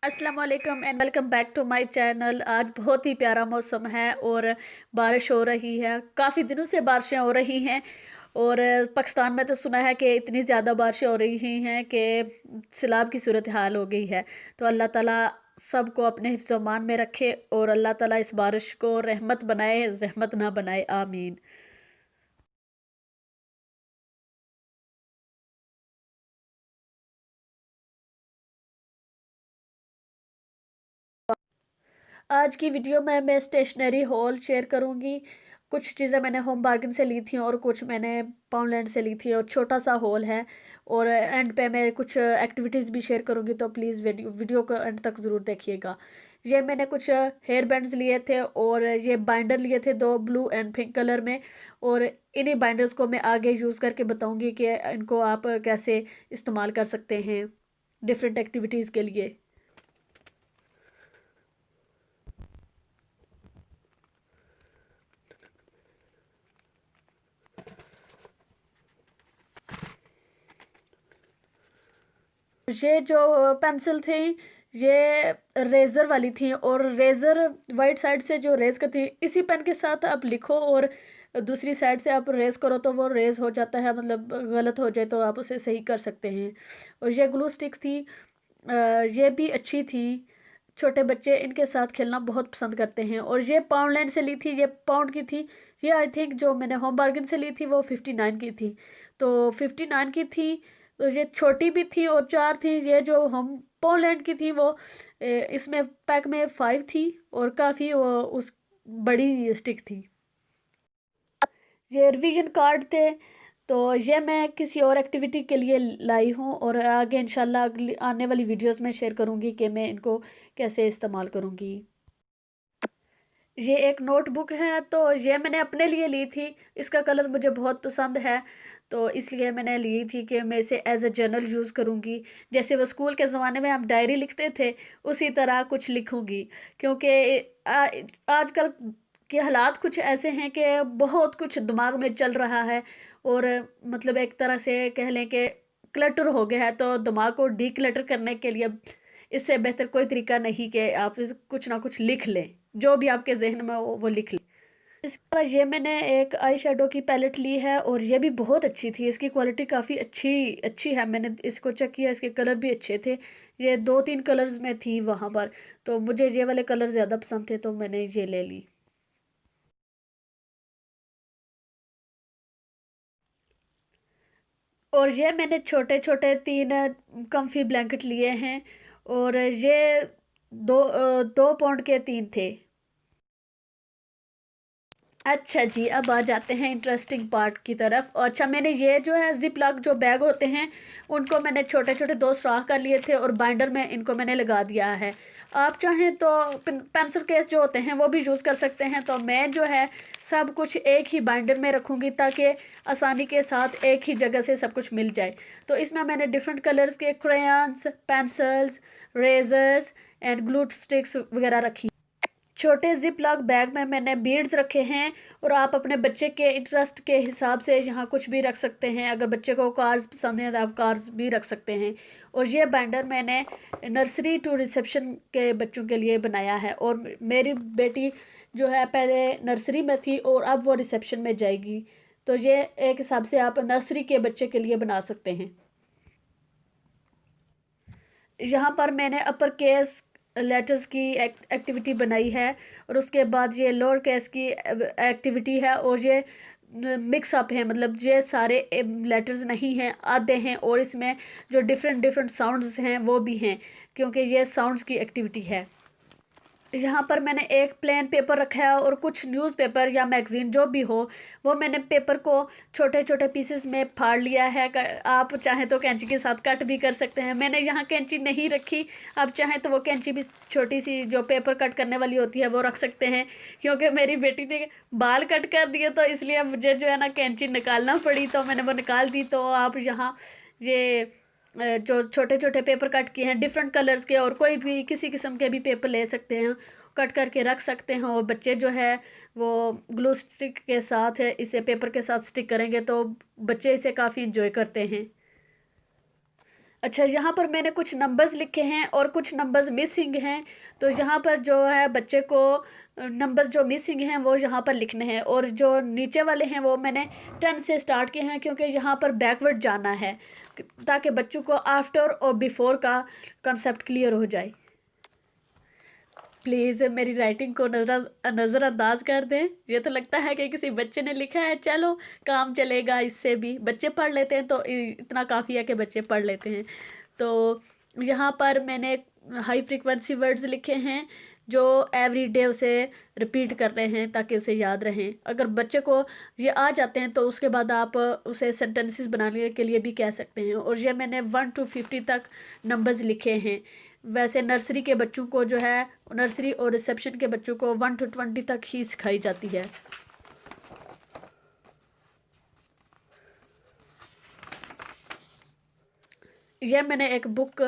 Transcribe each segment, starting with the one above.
अस्सलाम वालेकुम and welcome back to my channel. आज बहुत ही प्यारा मौसम है और बारिश हो रही है। काफ़ी दिनों से बारिशें हो रही हैं और पाकिस्तान में तो सुना है कि इतनी ज़्यादा बारिशें हो रही हैं कि सैलाब की सूरत हाल हो गई है। तो अल्लाह ताला सबको अपने हिफ्ज़ मान में रखे और अल्लाह ताला इस बारिश को रहमत बनाए, ज़हमत ना बनाए। आमीन। आज की वीडियो में मैं स्टेशनरी हॉल शेयर करूंगी। कुछ चीज़ें मैंने होम बार्गेन से ली थी और कुछ मैंने पाउंडलैंड से ली थी और छोटा सा हॉल है। और एंड पे मैं कुछ एक्टिविटीज़ भी शेयर करूंगी, तो प्लीज़ वीडियो को एंड तक ज़रूर देखिएगा। ये मैंने कुछ हेयर बैंड्स लिए थे और ये बाइंडर लिए थे, दो ब्लू एंड पिंक कलर में। और इन्हीं बाइंडर्स को मैं आगे यूज़ करके बताऊंगी कि इनको आप कैसे इस्तेमाल कर सकते हैं डिफरेंट एक्टिविटीज़ के लिए। ये जो पेंसिल थी ये रेज़र वाली थी और रेज़र वाइट साइड से जो रेज़ करती है, इसी पेन के साथ आप लिखो और दूसरी साइड से आप रेज़ करो तो वो रेज़ हो जाता है। मतलब गलत हो जाए तो आप उसे सही कर सकते हैं। और ये ग्लू स्टिक्स थी, ये भी अच्छी थी। छोटे बच्चे इनके साथ खेलना बहुत पसंद करते हैं। और ये पाउंडलैंड से ली थी, ये पाउंड की थी। ये आई थिंक जो मैंने होम बार्गेन से ली थी वो 59 की थी। तो 59 की थी। तो ये छोटी भी थी और चार थी। ये जो हम पोलैंड की थी वो इसमें पैक में 5 थी और काफ़ी वो उस बड़ी स्टिक थी। ये रिवीजन कार्ड थे। तो ये मैं किसी और एक्टिविटी के लिए लाई हूँ और आगे इंशाल्लाह अगली आने वाली वीडियोस में शेयर करूँगी कि मैं इनको कैसे इस्तेमाल करूँगी। ये एक नोटबुक है, तो ये मैंने अपने लिए ली थी। इसका कलर मुझे बहुत पसंद है, तो इसलिए मैंने ली थी कि मैं इसे एज अ जर्नल यूज़ करूँगी। जैसे वो स्कूल के ज़माने में हम डायरी लिखते थे, उसी तरह कुछ लिखूँगी। क्योंकि आजकल के हालात कुछ ऐसे हैं कि बहुत कुछ दिमाग में चल रहा है और मतलब एक तरह से कह लें कि क्लटर हो गया है। तो दिमाग को डी क्लटर करने के लिए इससे बेहतर कोई तरीका नहीं कि आप कुछ ना कुछ लिख लें, जो भी आपके जहन में हो वो लिख लें। इसके बाद ये मैंने एक आई शेडो की पैलेट ली है और ये भी बहुत अच्छी थी। इसकी क्वालिटी काफ़ी अच्छी अच्छी है। मैंने इसको चेक किया, इसके कलर भी अच्छे थे। ये 2-3 कलर्स में थी वहाँ पर, तो मुझे ये वाले कलर ज़्यादा पसंद थे तो मैंने ये ले ली। और ये मैंने छोटे छोटे 3 कम्फी ब्लैंकेट लिए हैं और ये 2 पाउंड के 3 थे। अच्छा जी, अब आ जाते हैं इंटरेस्टिंग पार्ट की तरफ। और अच्छा, मैंने ये जो है जिप लॉक जो बैग होते हैं उनको मैंने छोटे छोटे 2 सुराख कर लिए थे और बाइंडर में इनको मैंने लगा दिया है। आप चाहें तो पेंसिल केस जो होते हैं वो भी यूज़ कर सकते हैं। तो मैं जो है सब कुछ एक ही बाइंडर में रखूँगी ताकि आसानी के साथ एक ही जगह से सब कुछ मिल जाए। तो इसमें मैंने डिफरेंट कलर्स के crayons, pencils, erasers and glue sticks वगैरह रखी। छोटे जिप लॉक बैग में मैंने बीड्स रखे हैं और आप अपने बच्चे के इंटरेस्ट के हिसाब से यहाँ कुछ भी रख सकते हैं। अगर बच्चे को कार्स पसंद हैं तो आप कार्स भी रख सकते हैं। और ये बाइंडर मैंने नर्सरी टू रिसेप्शन के बच्चों के लिए बनाया है। और मेरी बेटी जो है पहले नर्सरी में थी और अब वो रिसेप्शन में जाएगी, तो ये एक हिसाब से आप नर्सरी के बच्चे के लिए बना सकते हैं। यहाँ पर मैंने अपर केस लेटर्स की एक्टिविटी बनाई है और उसके बाद ये लोअर केस की एक्टिविटी है। और ये मिक्स अप है, मतलब ये सारे लेटर्स नहीं हैं, आधे हैं। और इसमें जो डिफरेंट डिफरेंट साउंड्स हैं वो भी हैं, क्योंकि ये साउंड्स की एक्टिविटी है। यहाँ पर मैंने एक प्लेन पेपर रखा है और कुछ न्यूज़पेपर या मैगज़ीन जो भी हो, वो मैंने पेपर को छोटे छोटे पीसेस में फाड़ लिया है। आप चाहें तो कैंची के साथ कट भी कर सकते हैं। मैंने यहाँ कैंची नहीं रखी, आप चाहें तो वो कैंची भी छोटी सी जो पेपर कट करने वाली होती है वो रख सकते हैं। क्योंकि मेरी बेटी ने बाल कट कर दिए तो इसलिए मुझे जो है ना कैंची निकालना पड़ी, तो मैंने वो निकाल दी। तो आप यहाँ ये जो छोटे छोटे पेपर कट किए हैं डिफरेंट कलर्स के, और कोई भी किसी किस्म के भी पेपर ले सकते हैं, कट करके रख सकते हैं। और बच्चे जो है वो ग्लू स्टिक के साथ है इसे पेपर के साथ स्टिक करेंगे तो बच्चे इसे काफ़ी इंजॉय करते हैं। अच्छा, यहाँ पर मैंने कुछ नंबर्स लिखे हैं और कुछ नंबर्स मिसिंग हैं। तो यहाँ पर जो है बच्चे को नंबर्स जो मिसिंग हैं वो यहाँ पर लिखने हैं, और जो नीचे वाले हैं वो मैंने 10 से स्टार्ट किए हैं, क्योंकि यहाँ पर बैकवर्ड जाना है ताकि बच्चों को आफ्टर और बिफोर का कंसेप्ट क्लियर हो जाए। प्लीज़ मेरी राइटिंग को नज़रअंदाज कर दें। ये तो लगता है कि किसी बच्चे ने लिखा है, चलो काम चलेगा, इससे भी बच्चे पढ़ लेते हैं, तो इतना काफ़ी है कि बच्चे पढ़ लेते हैं। तो यहाँ पर मैंने हाई फ्रीक्वेंसी वर्ड्स लिखे हैं जो एवरी डे उसे रिपीट करने हैं ताकि उसे याद रहें। अगर बच्चे को ये आ जाते हैं तो उसके बाद आप उसे सेंटेंसेस बनाने के लिए भी कह सकते हैं। और ये मैंने 1 to 50 तक नंबर्स लिखे हैं। वैसे नर्सरी के बच्चों को जो है, नर्सरी और रिसेप्शन के बच्चों को 1 to 20 तक ही सिखाई जाती है। यह मैंने एक बुक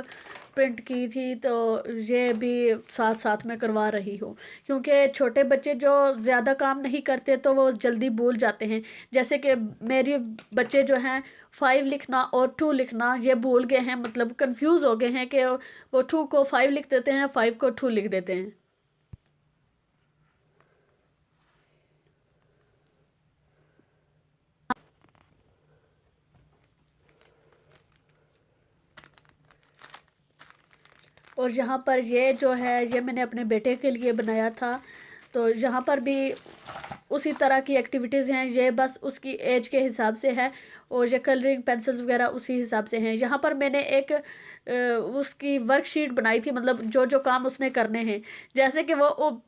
प्रिंट की थी, तो ये भी साथ साथ में करवा रही हूँ, क्योंकि छोटे बच्चे जो ज़्यादा काम नहीं करते तो वो जल्दी भूल जाते हैं। जैसे कि मेरे बच्चे जो हैं 5 लिखना और 2 लिखना ये भूल गए हैं, मतलब कंफ्यूज हो गए हैं कि वो 2 को 5 लिख देते हैं, 5 को 2 लिख देते हैं। और यहाँ पर ये जो है ये मैंने अपने बेटे के लिए बनाया था। तो यहाँ पर भी उसी तरह की एक्टिविटीज़ हैं, ये बस उसकी एज के हिसाब से है, और ये कलरिंग पेंसिल्स वगैरह उसी हिसाब से हैं। यहाँ पर मैंने एक उसकी वर्कशीट बनाई थी, मतलब जो जो काम उसने करने हैं। जैसे कि वो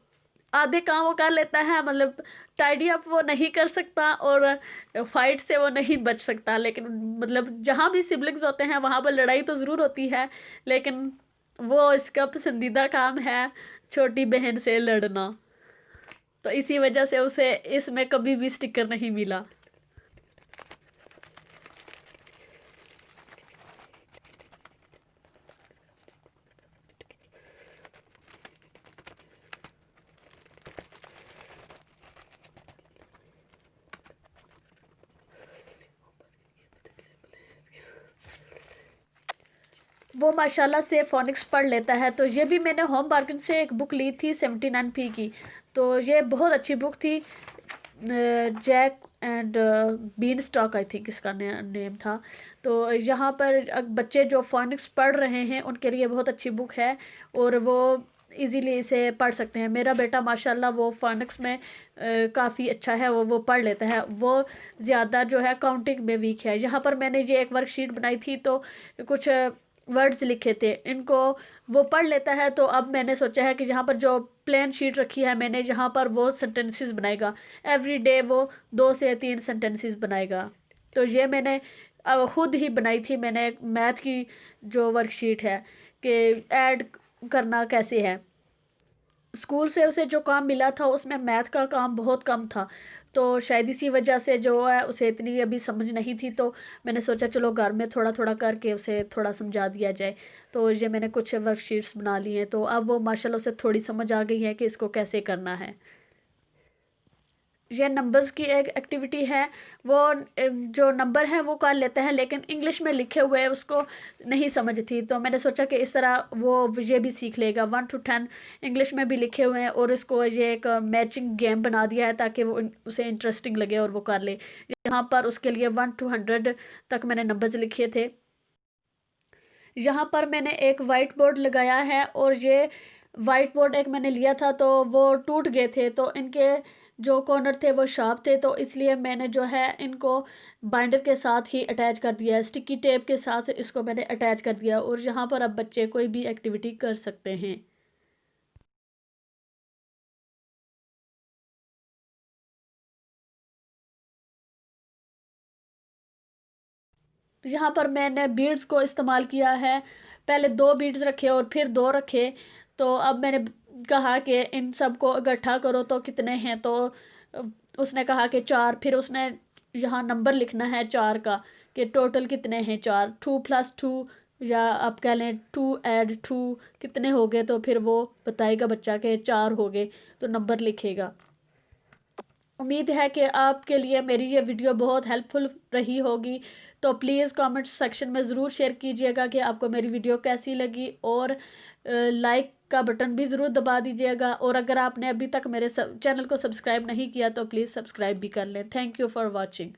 आधे काम वो कर लेता है, मतलब टाइडी अप वो नहीं कर सकता और फाइट से वो नहीं बच सकता, लेकिन मतलब जहाँ भी सिबलिंग्स होते हैं वहाँ पर लड़ाई तो ज़रूर होती है, लेकिन वो इसका पसंदीदा काम है छोटी बहन से लड़ना। तो इसी वजह से उसे इसमें कभी भी स्टिकर नहीं मिला। वो माशाल्लाह से फोनिक्स पढ़ लेता है। तो ये भी मैंने होम मार्केट से एक बुक ली थी 79p की। तो ये बहुत अच्छी बुक थी। Jack and beanstalk I think इसका नेम था। तो यहाँ पर बच्चे जो फोनिक्स पढ़ रहे हैं उनके लिए बहुत अच्छी बुक है, और वो इजीली इसे पढ़ सकते हैं। मेरा बेटा माशाल्लाह वो फोनिक्स में काफ़ी अच्छा है, वो पढ़ लेता है। वो ज़्यादा जो है काउंटिंग में वीक है। यहाँ पर मैंने ये एक वर्कशीट बनाई थी, तो कुछ वर्ड्स लिखे थे, इनको वो पढ़ लेता है। तो अब मैंने सोचा है कि यहाँ पर जो प्लेन शीट रखी है मैंने, यहाँ पर वो सेंटेंसेस बनाएगा। एवरी डे वो 2 से 3 सेंटेंसेस बनाएगा। तो ये मैंने खुद ही बनाई थी। मैंने मैथ की जो वर्कशीट है कि ऐड करना कैसे है। स्कूल से उसे जो काम मिला था उसमें मैथ का काम बहुत कम था, तो शायद इसी वजह से जो है उसे इतनी अभी समझ नहीं थी। तो मैंने सोचा चलो घर में थोड़ा थोड़ा करके उसे थोड़ा समझा दिया जाए। तो ये मैंने कुछ वर्कशीट्स बना ली हैं, तो अब वो माशाल्लाह उसे थोड़ी समझ आ गई है कि इसको कैसे करना है। ये नंबर्स की एक एक्टिविटी है। वो जो नंबर है वो कर लेते हैं, लेकिन इंग्लिश में लिखे हुए उसको नहीं समझ थी। तो मैंने सोचा कि इस तरह वो ये भी सीख लेगा। 1 to 10 इंग्लिश में भी लिखे हुए हैं, और इसको ये एक मैचिंग गेम बना दिया है ताकि वो उसे इंटरेस्टिंग लगे और वो कर ले। यहाँ पर उसके लिए 1 to 100 तक मैंने नंबर्स लिखे थे। यहाँ पर मैंने एक वाइट बोर्ड लगाया है, और ये वाइट बोर्ड एक मैंने लिया था तो वो टूट गए थे। तो इनके जो कॉर्नर थे वो शार्प थे, तो इसलिए मैंने जो है इनको बाइंडर के साथ ही अटैच कर दिया है। स्टिकी टेप के साथ इसको मैंने अटैच कर दिया, और यहाँ पर अब बच्चे कोई भी एक्टिविटी कर सकते हैं। यहाँ पर मैंने बीड्स को इस्तेमाल किया है। पहले 2 बीड्स रखे और फिर 2 रखे। तो अब मैंने कहा कि इन सब को इकट्ठा करो तो कितने हैं। तो अ, उसने कहा कि 4। फिर उसने यहाँ नंबर लिखना है 4 का, कि टोटल कितने हैं 4। 2 + 2, या आप कह लें 2 + 2 कितने हो गए। तो फिर वो बताएगा बच्चा के 4 हो गए, तो नंबर लिखेगा। उम्मीद है कि आपके लिए मेरी ये वीडियो बहुत हेल्पफुल रही होगी। तो प्लीज़ कमेंट सेक्शन में ज़रूर शेयर कीजिएगा कि आपको मेरी वीडियो कैसी लगी, और लाइक का बटन भी ज़रूर दबा दीजिएगा। और अगर आपने अभी तक मेरे चैनल को सब्सक्राइब नहीं किया तो प्लीज़ सब्सक्राइब भी कर लें। Thank you for watching.